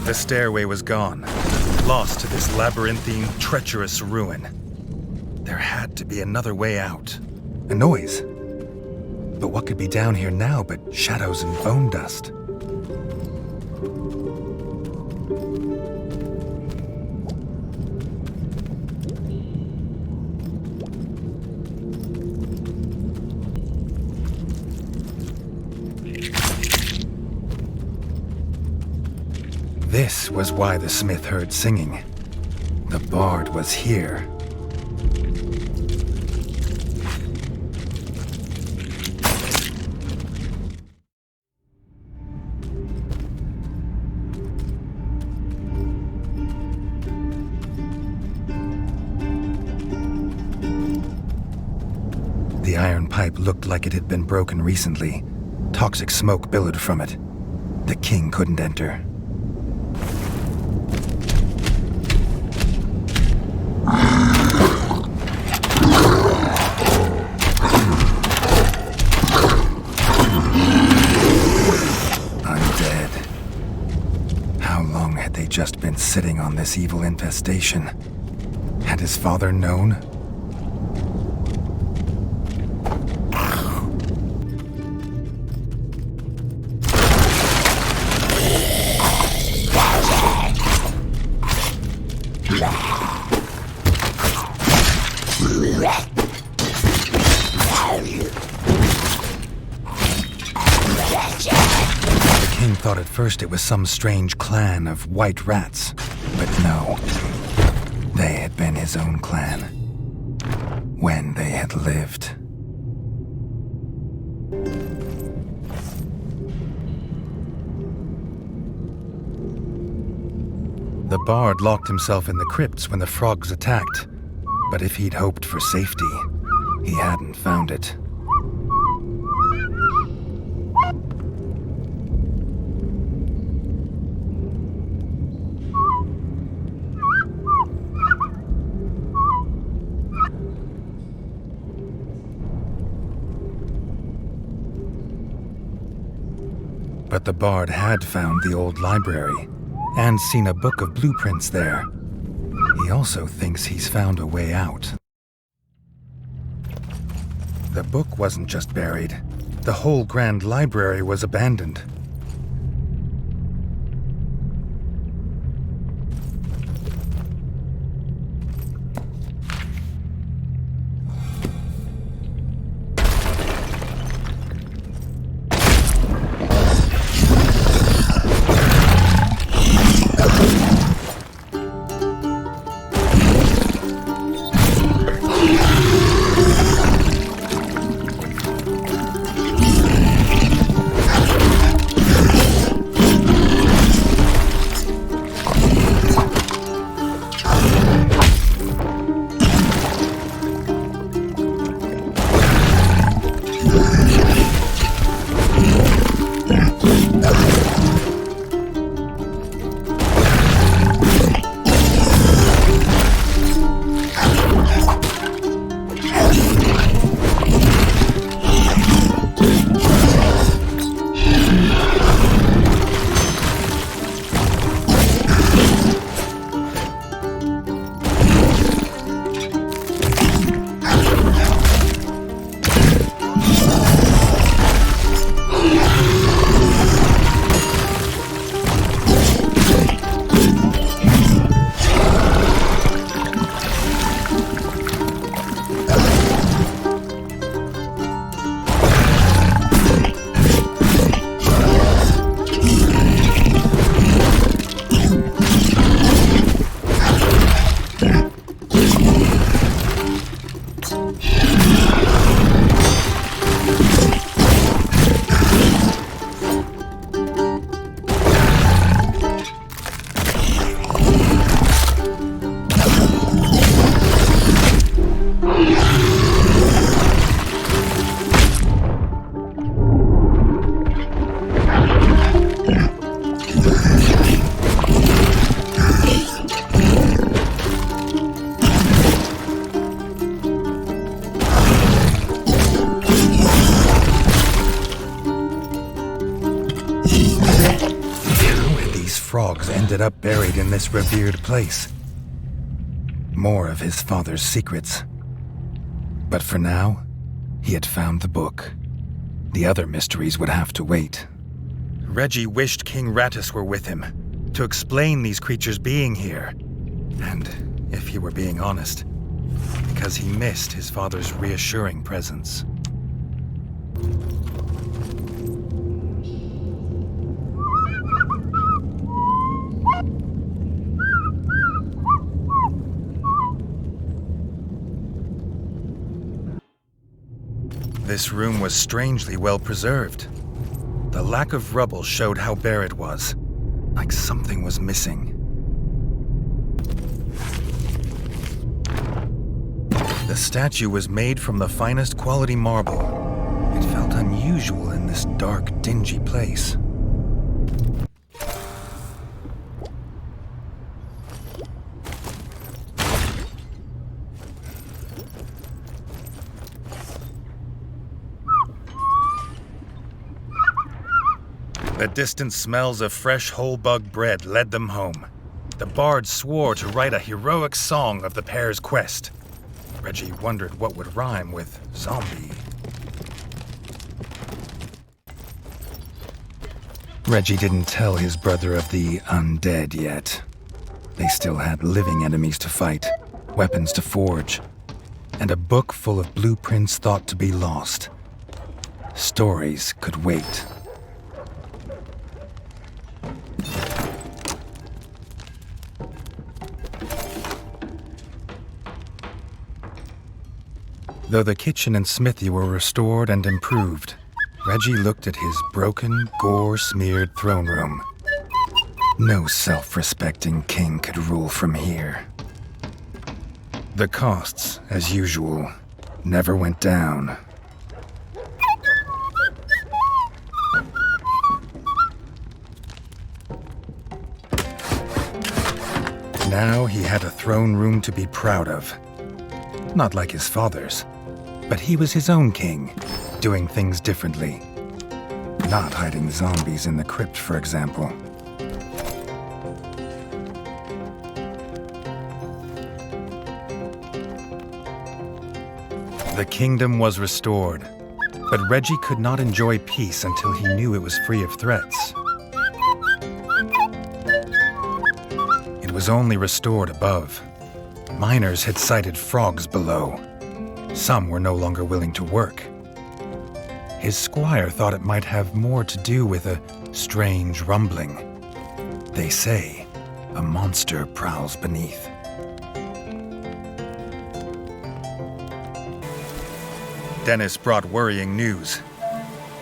The stairway was gone, lost to this labyrinthine, treacherous ruin. There had to be another way out. A noise. But what could be down here now but shadows and bone dust? This was why the smith heard singing. The bard was here. The iron pipe looked like it had been broken recently. Toxic smoke billowed from it. The king couldn't enter. Undead. How long had they just been sitting on this evil infestation? Had his father known? The king thought at first it was some strange clan of white rats, but no. They had been his own clan. When they had lived. The bard locked himself in the crypts when the frogs attacked, but if he'd hoped for safety, he hadn't found it. But the bard had found the old library and seen a book of blueprints there. He also thinks he's found a way out. The book wasn't just buried. The whole grand library was abandoned. frogs ended up buried in this revered place. More of his father's secrets. But for now, he had found the book. The other mysteries would have to wait. Reggie wished King Rattus were with him, to explain these creatures being here. And, if he were being honest, because he missed his father's reassuring presence. This room was strangely well preserved. The lack of rubble showed how bare it was, like something was missing. The statue was made from the finest quality marble. It felt unusual in this dark, dingy place. The distant smells of fresh whole-bug bread led them home. The bard swore to write a heroic song of the pair's quest. Reggie wondered what would rhyme with zombie. Reggie didn't tell his brother of the undead yet. They still had living enemies to fight, weapons to forge, and a book full of blueprints thought to be lost. Stories could wait. Though the kitchen and smithy were restored and improved, Reggie looked at his broken, gore-smeared throne room. No self-respecting king could rule from here. The costs, as usual, never went down. Now he had a throne room to be proud of. Not like his father's. But he was his own king, doing things differently. Not hiding zombies in the crypt, for example. The kingdom was restored, but Reggie could not enjoy peace until he knew it was free of threats. It was only restored above. Miners had sighted frogs below. Some were no longer willing to work. His squire thought it might have more to do with a strange rumbling. They say a monster prowls beneath. Dennis brought worrying news.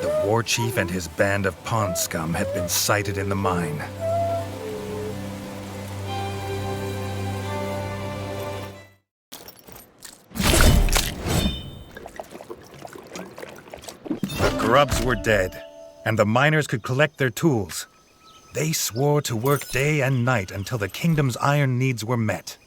The war chief and his band of pond scum had been sighted in the mine. Grubs were dead, and the miners could collect their tools. They swore to work day and night until the kingdom's iron needs were met.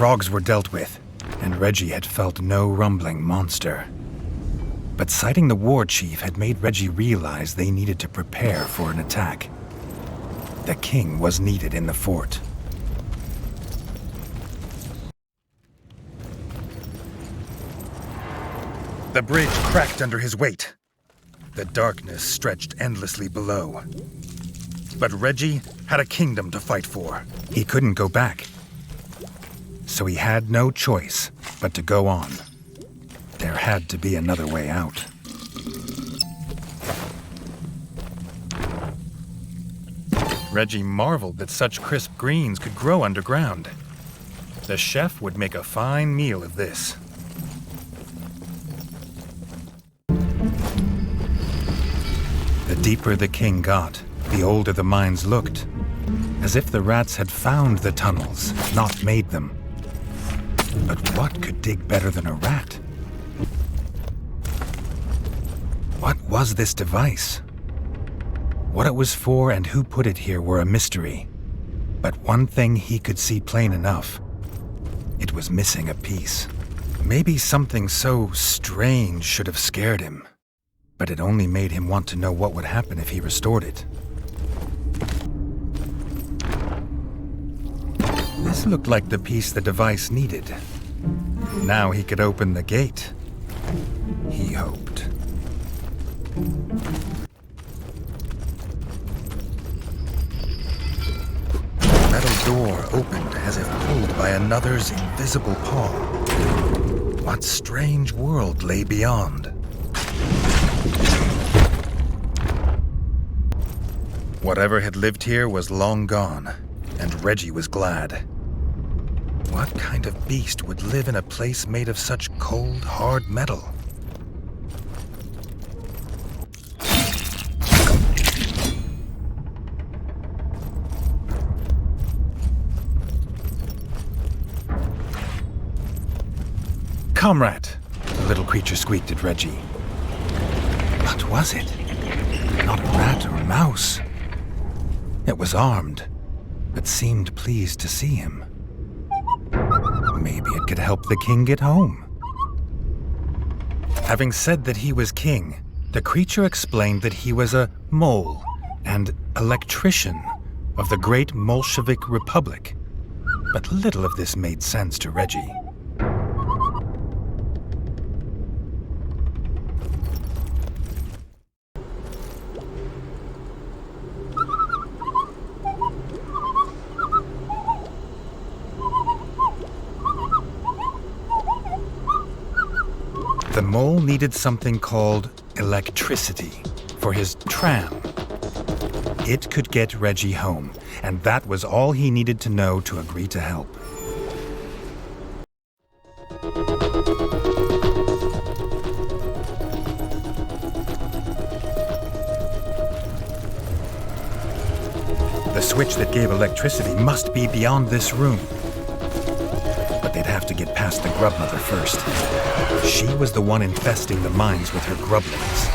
Frogs were dealt with, and Reggie had felt no rumbling monster. But sighting the war chief had made Reggie realize they needed to prepare for an attack. The king was needed in the fort. The bridge cracked under his weight. The darkness stretched endlessly below. But Reggie had a kingdom to fight for. He couldn't go back. So he had no choice but to go on. There had to be another way out. Reggie marveled that such crisp greens could grow underground. The chef would make a fine meal of this. The deeper the king got, the older the mines looked, as if the rats had found the tunnels, not made them. But what could dig better than a rat? What was this device? What it was for and who put it here were a mystery. But one thing he could see plain enough. It was missing a piece. Maybe something so strange should have scared him. But it only made him want to know what would happen if he restored it. This looked like the piece the device needed. Now he could open the gate. He hoped. The metal door opened as if pulled by another's invisible paw. What strange world lay beyond? Whatever had lived here was long gone, and Reggie was glad. What kind of beast would live in a place made of such cold, hard metal? Comrade, the little creature squeaked at Reggie. What was it? Not a rat or a mouse. It was armed, but seemed pleased to see him. Maybe it could help the king get home. Having said that he was king, the creature explained that he was a mole and electrician of the great Bolshevik Republic. But little of this made sense to Reggie. The mole needed something called electricity for his tram. It could get Reggie home, and that was all he needed to know to agree to help. The switch that gave electricity must be beyond this room. But they'd have to get past the grub mother first. She was the one infesting the mines with her grublings.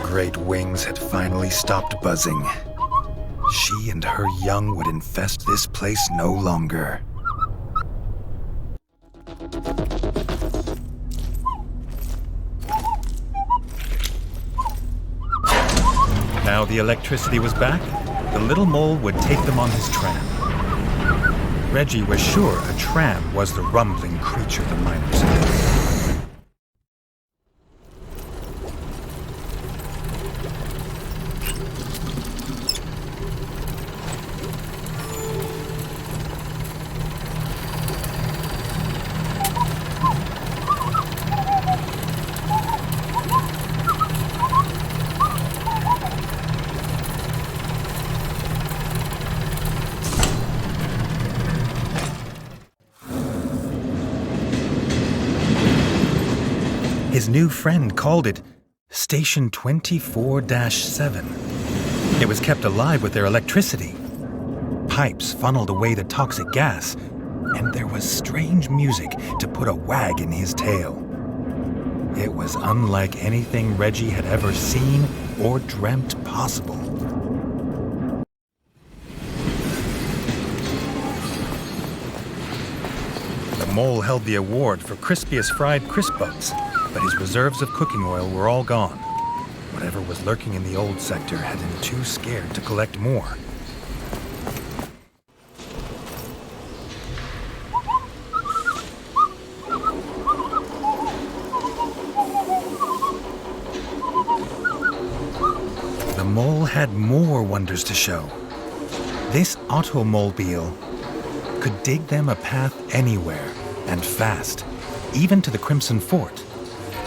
Great wings had finally stopped buzzing. She and her young would infest this place no longer. Now the electricity was back, the little mole would take them on his tram. Reggie was sure a tram was the rumbling creature the miners had. His new friend called it Station 24-7. It was kept alive with their electricity. Pipes funneled away the toxic gas, and there was strange music to put a wag in his tail. It was unlike anything Reggie had ever seen or dreamt possible. The mole held the award for crispiest fried crisp bugs, but his reserves of cooking oil were all gone. Whatever was lurking in the old sector had him too scared to collect more. mole had more wonders to show. This automobile could dig them a path anywhere, and fast, even to the Crimson Fort.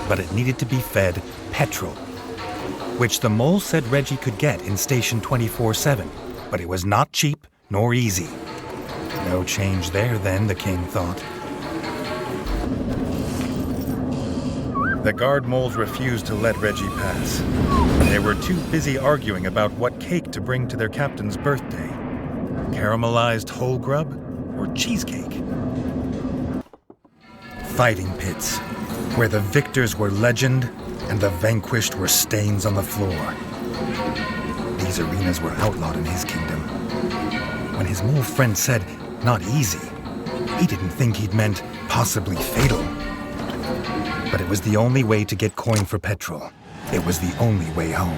But it needed to be fed petrol, which the mole said Reggie could get in Station 24/7, but it was not cheap nor easy. No change there then, the king thought. The guard moles refused to let Reggie pass. They were too busy arguing about what cake to bring to their captain's birthday. Caramelized whole grub or cheesecake? Fighting pits, where the victors were legend and the vanquished were stains on the floor. These arenas were outlawed in his kingdom. When his mole friend said, "not easy," he didn't think he'd meant possibly fatal. But it was the only way to get coin for petrol. It was the only way home.